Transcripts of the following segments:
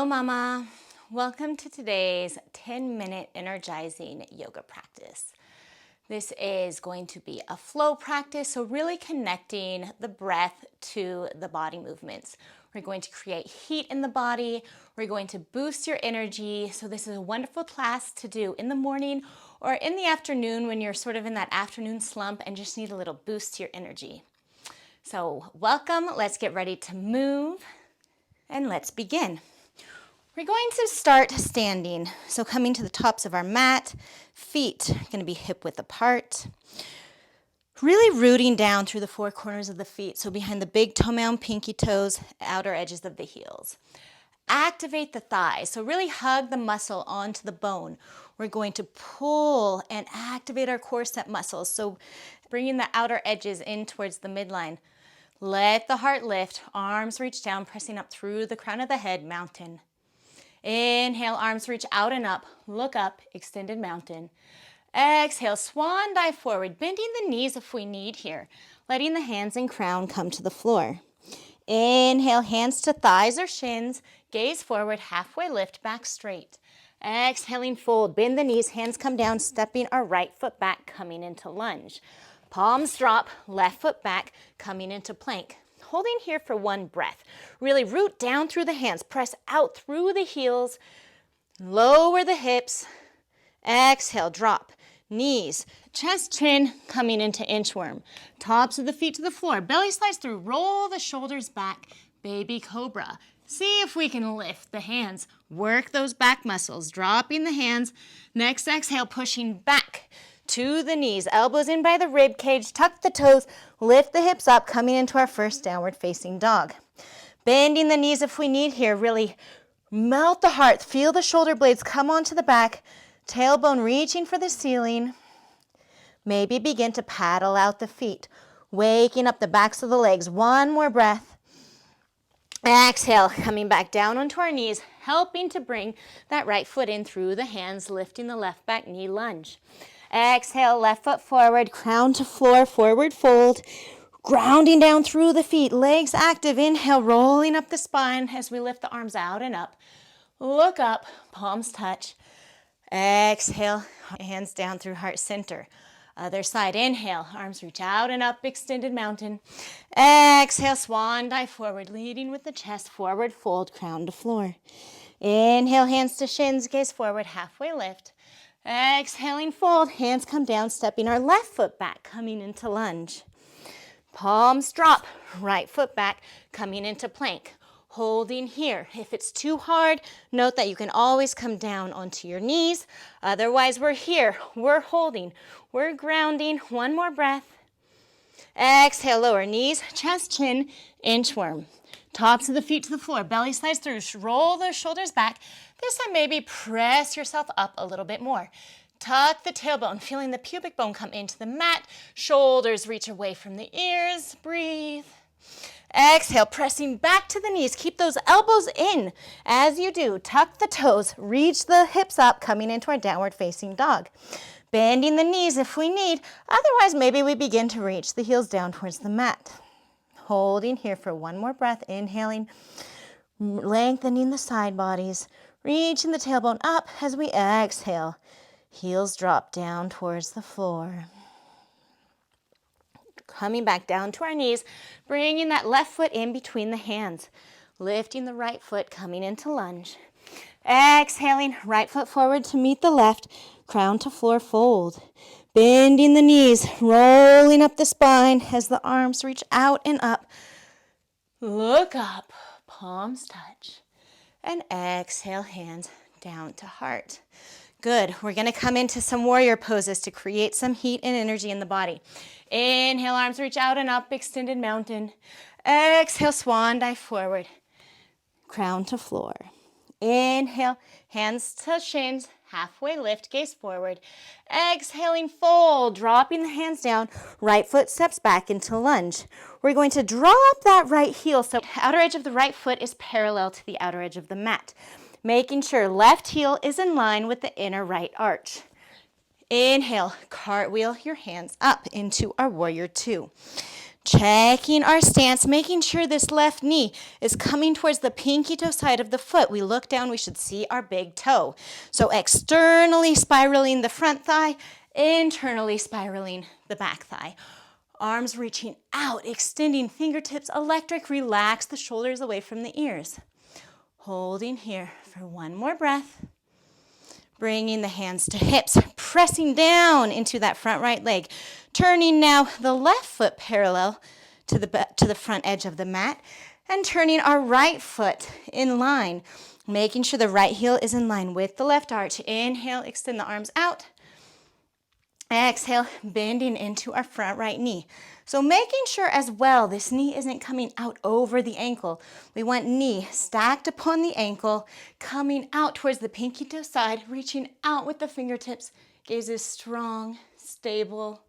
Hello, Mama. Welcome to today's 10-minute energizing yoga practice. This is going to be a flow practice, so really connecting the breath to the body movements. We're going to create heat in the body. We're going to boost your energy. So this is a wonderful class to do in the morning or in the afternoon when you're sort of in that afternoon slump and just need a little boost to your energy. So welcome. Let's get ready to move and let's begin. We're going to start standing. So coming to the tops of our mat, feet are going to be hip width apart. Really rooting down through the four corners of the feet. So behind the big toe mound, pinky toes, outer edges of the heels. Activate the thighs. So really hug the muscle onto the bone. We're going to pull and activate our quadricep muscles. So bringing the outer edges in towards the midline. Let the heart lift. Arms reach down, pressing up through the crown of the head, mountain. Inhale, arms reach out and up. Look up, extended mountain. Exhale, swan dive forward, bending the knees if we need here. Letting the hands and crown come to the floor. Inhale, hands to thighs or shins. Gaze forward, halfway lift, back straight. Exhaling, fold, bend the knees, hands come down, stepping our right foot back, coming into lunge. Palms drop, left foot back, coming into plank. Holding here for one breath. Really root down through the hands. Press out through the heels. Lower the hips. Exhale, drop. Knees, chest, chin, coming into inchworm. Tops of the feet to the floor. Belly slides through. Roll the shoulders back. Baby cobra. See if we can lift the hands. Work those back muscles. Dropping the hands. Next exhale, pushing back to the knees, elbows in by the rib cage, tuck the toes, lift the hips up, coming into our first downward facing dog. Bending the knees if we need here, really melt the heart, feel the shoulder blades come onto the back, tailbone reaching for the ceiling. Maybe begin to paddle out the feet, waking up the backs of the legs. One more breath. Exhale, coming back down onto our knees, helping to bring that right foot in through the hands, lifting the left back knee lunge. Exhale, left foot forward, crown to floor, forward fold, grounding down through the feet, legs active. Inhale, rolling up the spine as we lift the arms out and up. Look up, palms touch. Exhale, hands down through heart center. Other side, inhale, arms reach out and up, extended mountain. Exhale, swan dive forward, leading with the chest, forward fold, crown to floor. Inhale, hands to shins, gaze forward, halfway lift. Exhaling, fold, hands come down, stepping our left foot back, coming into lunge. Palms drop, right foot back, coming into plank. Holding here. If it's too hard, note that you can always come down onto your knees. Otherwise, we're here, we're holding, we're grounding. One more breath. Exhale, lower knees, chest, chin, inchworm. Tops of the feet to the floor, belly slides through, roll the shoulders back. This time maybe press yourself up a little bit more. Tuck the tailbone, feeling the pubic bone come into the mat. Shoulders reach away from the ears. Breathe. Exhale, pressing back to the knees. Keep those elbows in. As you do, tuck the toes, reach the hips up, coming into our downward facing dog. Bending the knees if we need. Otherwise, maybe we begin to reach the heels down towards the mat. Holding here for one more breath. Inhaling, lengthening the side bodies. Reaching the tailbone up as we exhale. Heels drop down towards the floor. Coming back down to our knees, bringing that left foot in between the hands. Lifting the right foot, coming into lunge. Exhaling, right foot forward to meet the left, crown to floor fold. Bending the knees, rolling up the spine as the arms reach out and up. Look up, palms touch. And exhale, hands down to heart. Good. We're going to come into some warrior poses to create some heat and energy in the body. Inhale, arms reach out and up, extended mountain. Exhale, swan dive forward. Crown to floor. Inhale, hands to shins, halfway lift, gaze forward. Exhaling, fold, dropping the hands down. Right foot steps back into lunge. We're going to drop that right heel, so outer edge of the right foot is parallel to the outer edge of the mat. Making sure left heel is in line with the inner right arch. Inhale, cartwheel your hands up into our warrior two. Checking our stance, making sure this left knee is coming towards the pinky toe side of the foot. We look down, we should see our big toe. So externally spiraling the front thigh, internally spiraling the back thigh. Arms reaching out, extending fingertips, electric, relax the shoulders away from the ears. Holding here for one more breath. Bringing the hands to hips, pressing down into that front right leg. Turning now the left foot parallel to the front edge of the mat and turning our right foot in line, making sure the right heel is in line with the left arch. Inhale, extend the arms out. Exhale, bending into our front right knee. So making sure as well this knee isn't coming out over the ankle. We want knee stacked upon the ankle, coming out towards the pinky toe side, reaching out with the fingertips. Gaze is strong, stable,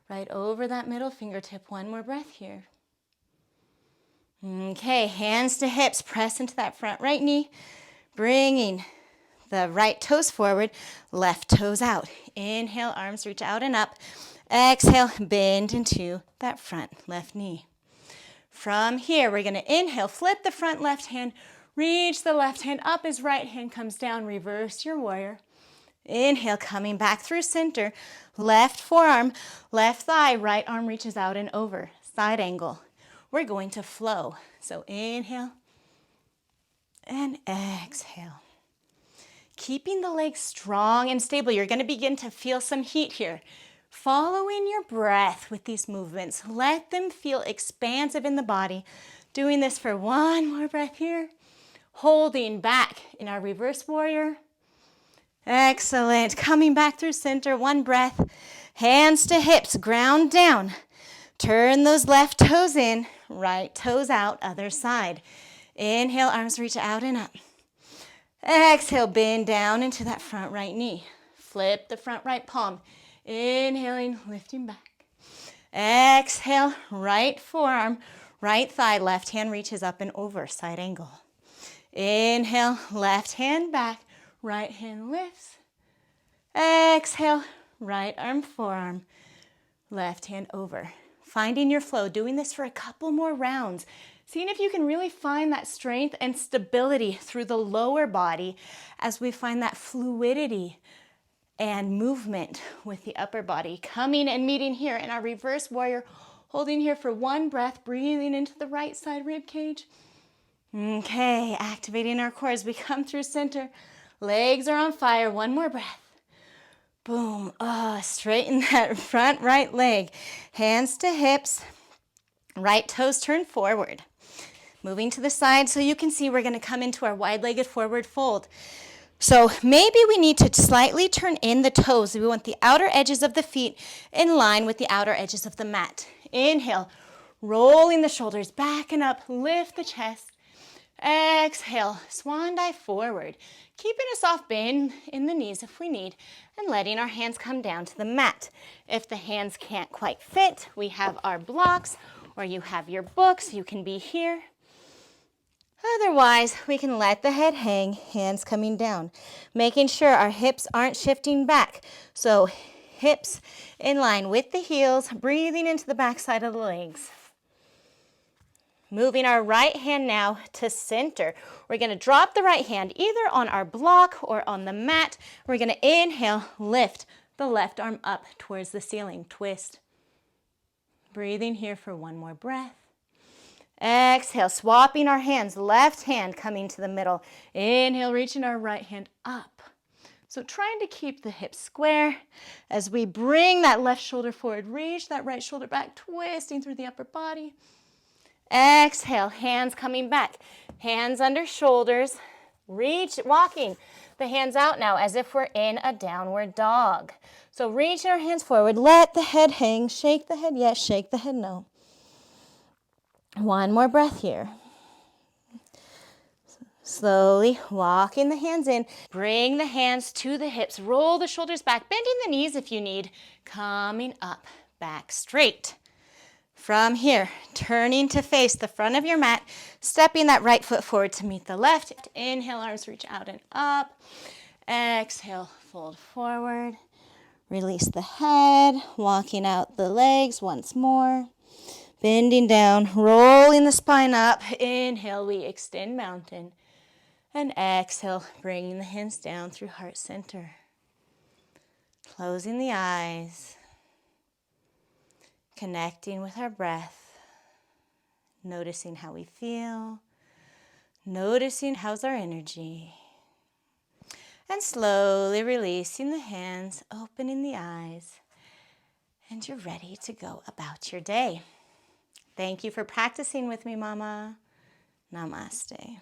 right over that middle fingertip. One more breath here. Okay, hands to hips, press into that front right knee, bringing the right toes forward, left toes out. Inhale, arms reach out and up. Exhale, bend into that front left knee. From here, we're going to inhale, flip the front left hand, reach the left hand up as right hand comes down, reverse your warrior. Inhale, coming back through center, left forearm, left thigh, right arm reaches out and over, side angle. We're going to flow. So inhale and exhale. Keeping the legs strong and stable. You're going to begin to feel some heat here. Following your breath with these movements. Let them feel expansive in the body. Doing this for one more breath here. Holding back in our reverse warrior. Excellent. Coming back through center. One breath. Hands to hips. Ground down. Turn those left toes in. Right toes out. Other side. Inhale. Arms reach out and up. Exhale, bend down into that front right knee. Flip the front right palm. Inhaling, lifting back. Exhale, right forearm, right thigh, left hand reaches up and over, side angle. Inhale, left hand back, right hand lifts. Exhale, right arm, forearm, left hand over. Finding your flow, doing this for a couple more rounds. Seeing if you can really find that strength and stability through the lower body as we find that fluidity and movement with the upper body. Coming and meeting here in our reverse warrior, holding here for one breath, breathing into the right side rib cage. Okay, activating our core as we come through center. Legs are on fire, one more breath. Boom, straighten that front right leg. Hands to hips, right toes turn forward. Moving to the side so you can see we're going to come into our wide-legged forward fold. So maybe we need to slightly turn in the toes. We want the outer edges of the feet in line with the outer edges of the mat. Inhale, rolling the shoulders back and up, lift the chest. Exhale, swan dive forward. Keeping a soft bend in the knees if we need, and letting our hands come down to the mat. If the hands can't quite fit, we have our blocks, or you have your books, you can be here. Otherwise, we can let the head hang, hands coming down, making sure our hips aren't shifting back. So hips in line with the heels, breathing into the back side of the legs. Moving our right hand now to center. We're going to drop the right hand either on our block or on the mat. We're going to inhale, lift the left arm up towards the ceiling, twist. Breathing here for one more breath. Exhale, swapping our hands, left hand coming to the middle. Inhale, reaching our right hand up. So trying to keep the hips square as we bring that left shoulder forward, reach that right shoulder back, twisting through the upper body. Exhale, hands coming back, hands under shoulders, reach, walking the hands out now as if we're in a downward dog. So reach our hands forward, let the head hang, shake the head yes, shake the head no. One more breath here. Slowly walking the hands in, bring the hands to the hips, roll the shoulders back, bending the knees if you need, coming up, back straight. From here, turning to face the front of your mat, stepping that right foot forward to meet the left. Inhale, arms reach out and up. Exhale, fold forward. Release the head, walking out the legs once more. Bending down, rolling the spine up. Inhale, we extend mountain. And exhale, bringing the hands down through heart center. Closing the eyes. Connecting with our breath. Noticing how we feel. Noticing how's our energy. And slowly releasing the hands, opening the eyes. And you're ready to go about your day. Thank you for practicing with me, Mama. Namaste.